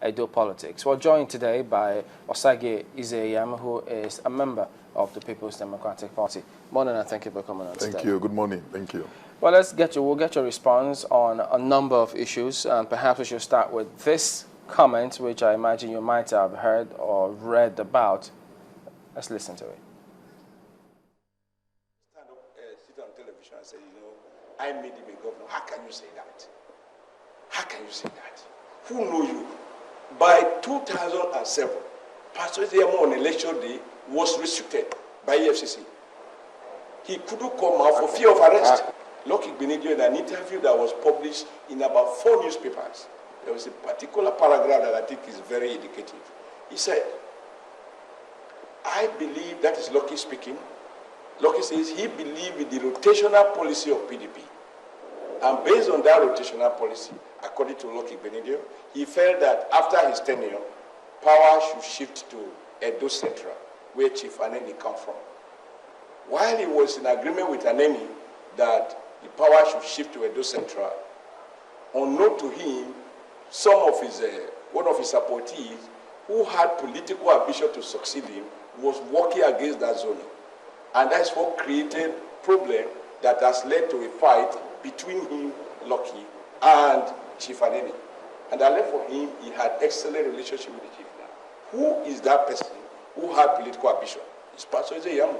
Edo politics. We're joined today by Osage Izeyam, who is a member of the People's Democratic Party. Morning, and thank you for coming on today. Thank you. Good morning. Thank you. Well, we'll get your response on a number of issues, and perhaps we should start with this comment, which I imagine you might have heard or read about. Let's listen to it. Stand up, sit on television and say, I made him a governor. How can you say that? How can you say that? Who know you? By 2007, Pastor Izeyam on election day was restricted by EFCC. He couldn't come out for fear of arrest. Lucky Benedio, in an interview that was published in about 4 newspapers, there was a particular paragraph that I think is very indicative. He said, I believe, that is Lucky speaking, Lucky says he believed in the rotational policy of PDP. And based on that rotational policy, according to Lucky Benedio, he felt that after his tenure, power should shift to Edo Central, where Chief Aneni comes from. While he was in agreement with Aneni that the power should shift to Edo Central, unknown to him, one of his appointees, who had political ambition to succeed him, was working against that zoning. And that's what created problem that has led to a fight between him, Lucky, and Chief Aneni. And I left for him, he had excellent relationship with the chief now. Who is that person who had political ambition? It's Pastor Izeyam.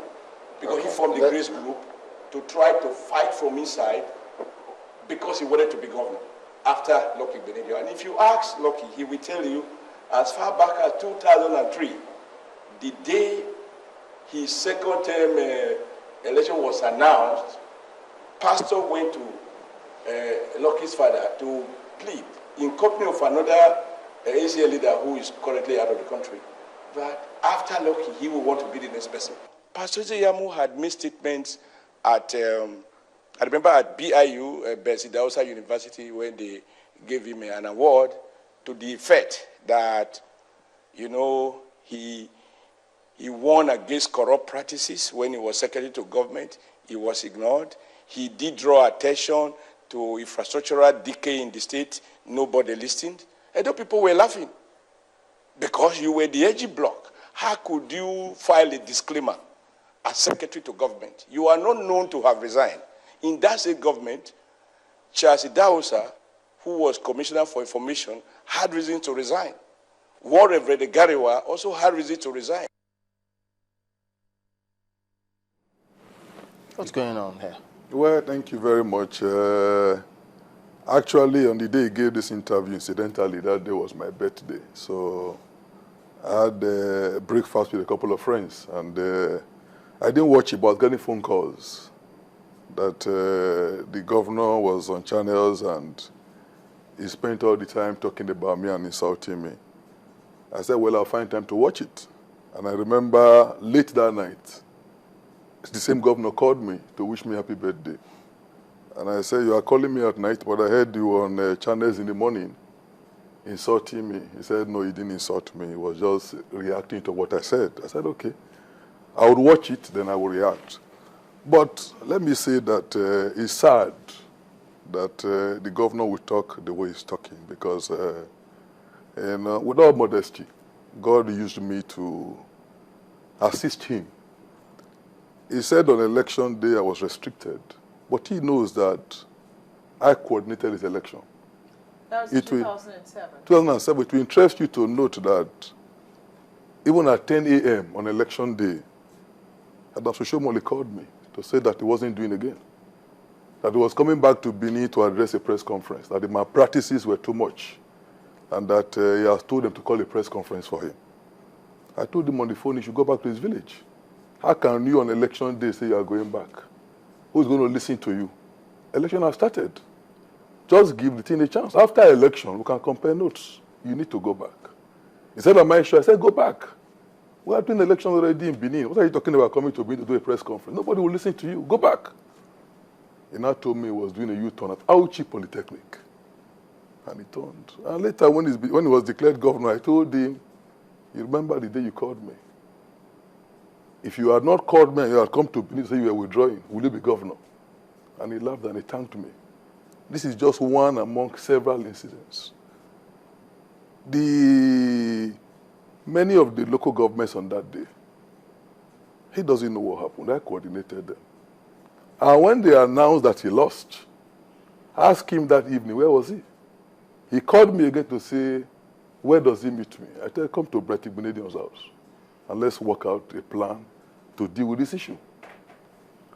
Because he formed the Grace Group to try to fight from inside because he wanted to be governor after Lucky Benedio. And if you ask Lucky, he will tell you, as far back as 2003, the day his second term election was announced, Pastor went to Lucky's father to plead in company of another ACL leader who is currently out of the country. But after Lucky, he will want to be the next person. Pastor Izeyam had made statements at, I remember at BIU, Bessie Dausa University, when they gave him an award to the effect that, he won against corrupt practices when he was secretary to government. He was ignored. He did draw attention to infrastructural decay in the state. Nobody listened. And the people were laughing because you were the AG bloc. How could you file a disclaimer as secretary to government? You are not known to have resigned. In that same government, Charles Idausa, who was commissioner for information, had reason to resign. Warren Gariwa also had reason to resign. What's going on here? Well, thank you very much. Actually, on the day he gave this interview, incidentally, that day was my birthday. So I had breakfast with a couple of friends, and I didn't watch it, but I was getting phone calls that the governor was on channels and he spent all the time talking about me and insulting me. I said, well, I'll find time to watch it. And I remember late that night, the same governor called me to wish me happy birthday. And I said, you are calling me at night, but I heard you on channels in the morning insulting me. He said, no, he didn't insult me. He was just reacting to what I said. I said, okay. I would watch it, then I would react. But let me say that it's sad that the governor will talk the way he's talking because, with all modesty, God used me to assist him. He said on election day I was restricted, but he knows that I coordinated his election. That was in 2007. 2007. It will interest you to note that even at 10 a.m. on election day, Adam Soshomole called me to say that he wasn't doing again. That he was coming back to Benin to address a press conference, that the malpractices were too much, and that he has told them to call a press conference for him. I told him on the phone he should go back to his village. How can you on election day say you are going back? Who's going to listen to you? Election has started. Just give the thing a chance. After election, we can compare notes. You need to go back. He said, am I sure? I said, go back. We are doing elections already in Benin. What are you talking about coming to Benin to do a press conference? Nobody will listen to you. Go back. He now told me he was doing a U-turn at Auchi Polytechnic. And he turned. And later, when he was declared governor, I told him, you remember the day you called me? If you had not called me and you had come to Benin to say you were withdrawing, will you be governor? And he laughed and he thanked me. This is just one among several incidents. The many of the local governments on that day, he doesn't know what happened. I coordinated them. And when they announced that he lost, I asked him that evening, where was he? He called me again to say, where does he meet me? I said, come to Brett Igbinedion's house and let's work out a plan to deal with this issue.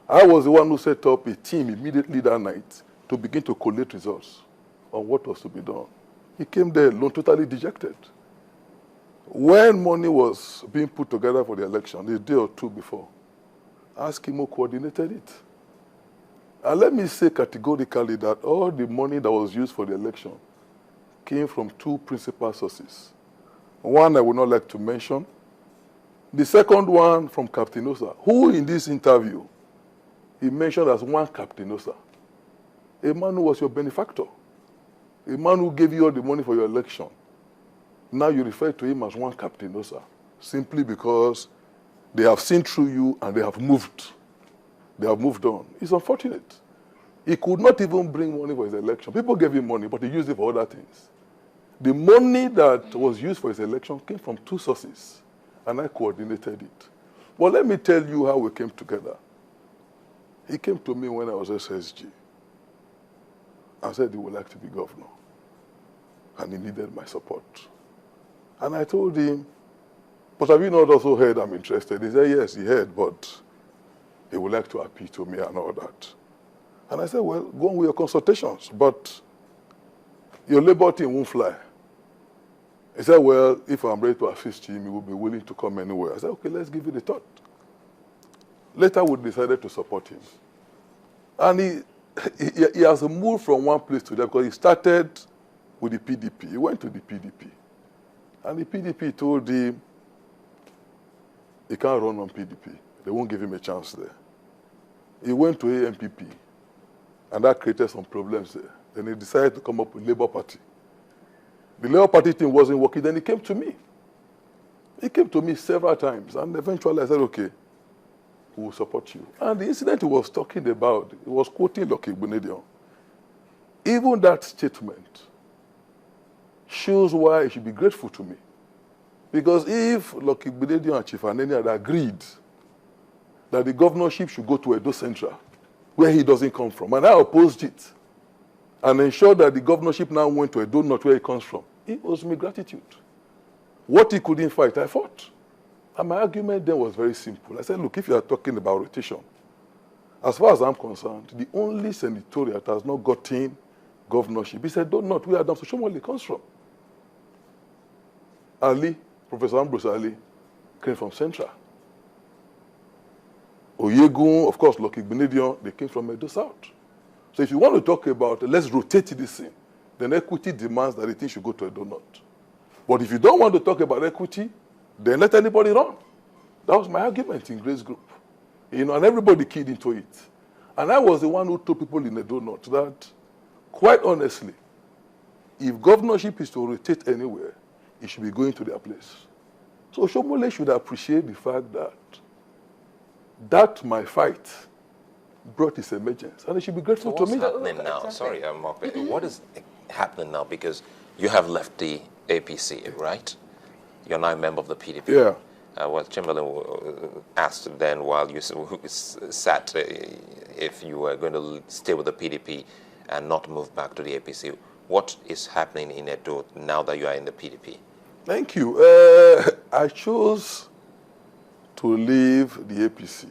I was the one who set up a team immediately that night to begin to collate results on what was to be done. He came there alone, totally dejected. When money was being put together for the election, a day or two before, I asked him who coordinated it. And let me say categorically that all the money that was used for the election came from two principal sources. One I would not like to mention. The second one from Captain Osa, who in this interview, he mentioned as one Captain Osa, a man who was your benefactor, a man who gave you all the money for your election. Now you refer to him as one Captain Osa, simply because they have seen through you and they have moved. They have moved on. It's unfortunate. He could not even bring money for his election. People gave him money, but he used it for other things. The money that was used for his election came from two sources, and I coordinated it. But let me tell you how we came together. He came to me when I was SSG and said he would like to be governor, and he needed my support. And I told him, but have you not also heard I'm interested? He said, yes, he heard, but he would like to appeal to me and all that. And I said, well, go on with your consultations, but your labor team won't fly. He said, well, if I'm ready to assist him, he will be willing to come anywhere. I said, okay, let's give it a thought. Later, we decided to support him. And he has moved from one place to the other because he started with the PDP. He went to the PDP. And the PDP told him he can't run on PDP. They won't give him a chance there. He went to AMPP, and that created some problems there. Then he decided to come up with Labour Party. The Labour Party team wasn't working, then he came to me. He came to me several times, and eventually I said, okay, we will support you. And the incident he was talking about, he was quoting Lucky Igbinedion. Even that statement shows why he should be grateful to me. Because if Lucky Igbinedion and Chief Aneni had agreed that the governorship should go to Edo Central, where he doesn't come from, and I opposed it, and ensured that the governorship now went to Edo, not where he comes from, it owes me gratitude. What he couldn't fight, I fought. And my argument then was very simple. I said, look, if you are talking about rotation, as far as I'm concerned, the only senatorial that has not gotten governorship, he said, don't not where Adams Oshiomhole comes from. Ali, Professor Ambrose Ali, came from Central. Oyegun, of course, Lucky Igbinedion, they came from Edo South. So if you want to talk about, let's rotate this thing, then equity demands that the thing should go to Edo North. But if you don't want to talk about equity, then let anybody run. That was my argument in Grace Group. You know, and everybody keyed into it. And I was the one who told people in Edo North that, quite honestly, if governorship is to rotate anywhere, it should be going to their place. So Oshiomhole should appreciate the fact that my fight brought his emergence, and he should be grateful to me. What's happening now? Sorry, what is happening now? Because you have left the APC, right? You're now a member of the PDP. Yeah. Well, Chamberlain asked then while you sat if you were going to stay with the PDP and not move back to the APC. What is happening in Edo now that you are in the PDP? Thank you. I chose to leave the APC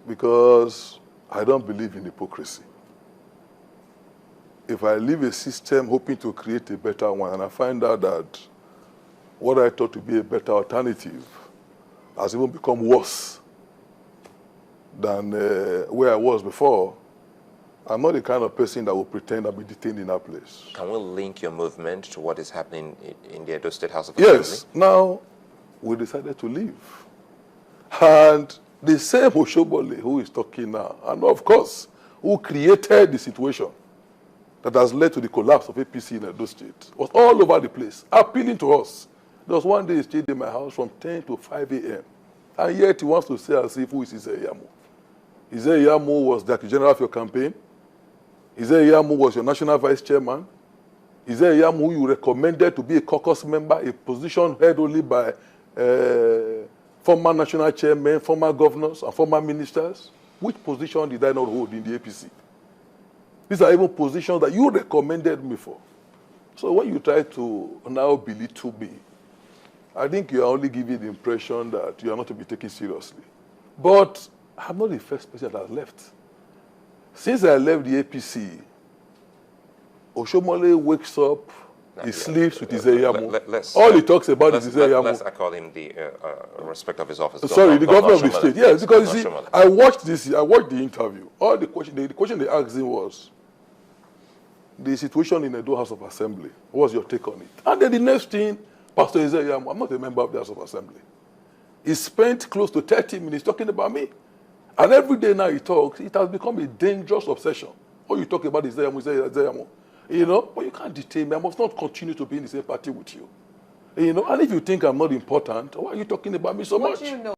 because I don't believe in hypocrisy. If I leave a system hoping to create a better one, and I find out that what I thought to be a better alternative has even become worse than where I was before, I'm not the kind of person that will pretend I'll be detained in that place. Can we link your movement to what is happening in the Edo State House of Assembly? Yes. Now, we decided to leave. And the same Oshiomhole who is talking now, and of course, who created the situation that has led to the collapse of APC in Edo State, was all over the place, appealing to us. There was one day he stayed in my house from 10 to 5 a.m. And yet he wants to say as if, who is Ize Iyamu? Ize Iyamu was the Director General of your campaign. Ize Iyamu was your national vice chairman. Is there Yamu who you recommended to be a caucus member, a position held only by former national chairmen, former governors, and former ministers? Which position did I not hold in the APC? These are even positions that you recommended me for. So when you try to now belittle me, I think you are only giving the impression that you are not to be taken seriously. But I'm not the first person that has left. Since I left the APC, Oshomole wakes up, he sleeps with Isaiyamu. All he talks about is Isaiyamu. Let's call him the respect of his office. Sorry, the governor of the state. Yes, because you see, I watched the interview. All the question they asked him was, the situation in the Edo House of Assembly, what's your take on it? And then the next thing, Pastor Isaiyamu, I'm not a member of the House of Assembly. He spent close to 30 minutes talking about me. And every day now he talks, it has become a dangerous obsession. All you talk about is Isaiyamu. You know, but you can't detain me. I must not continue to be in the same party with you. You know, and if you think I'm not important, why are you talking about me so much? What do you know?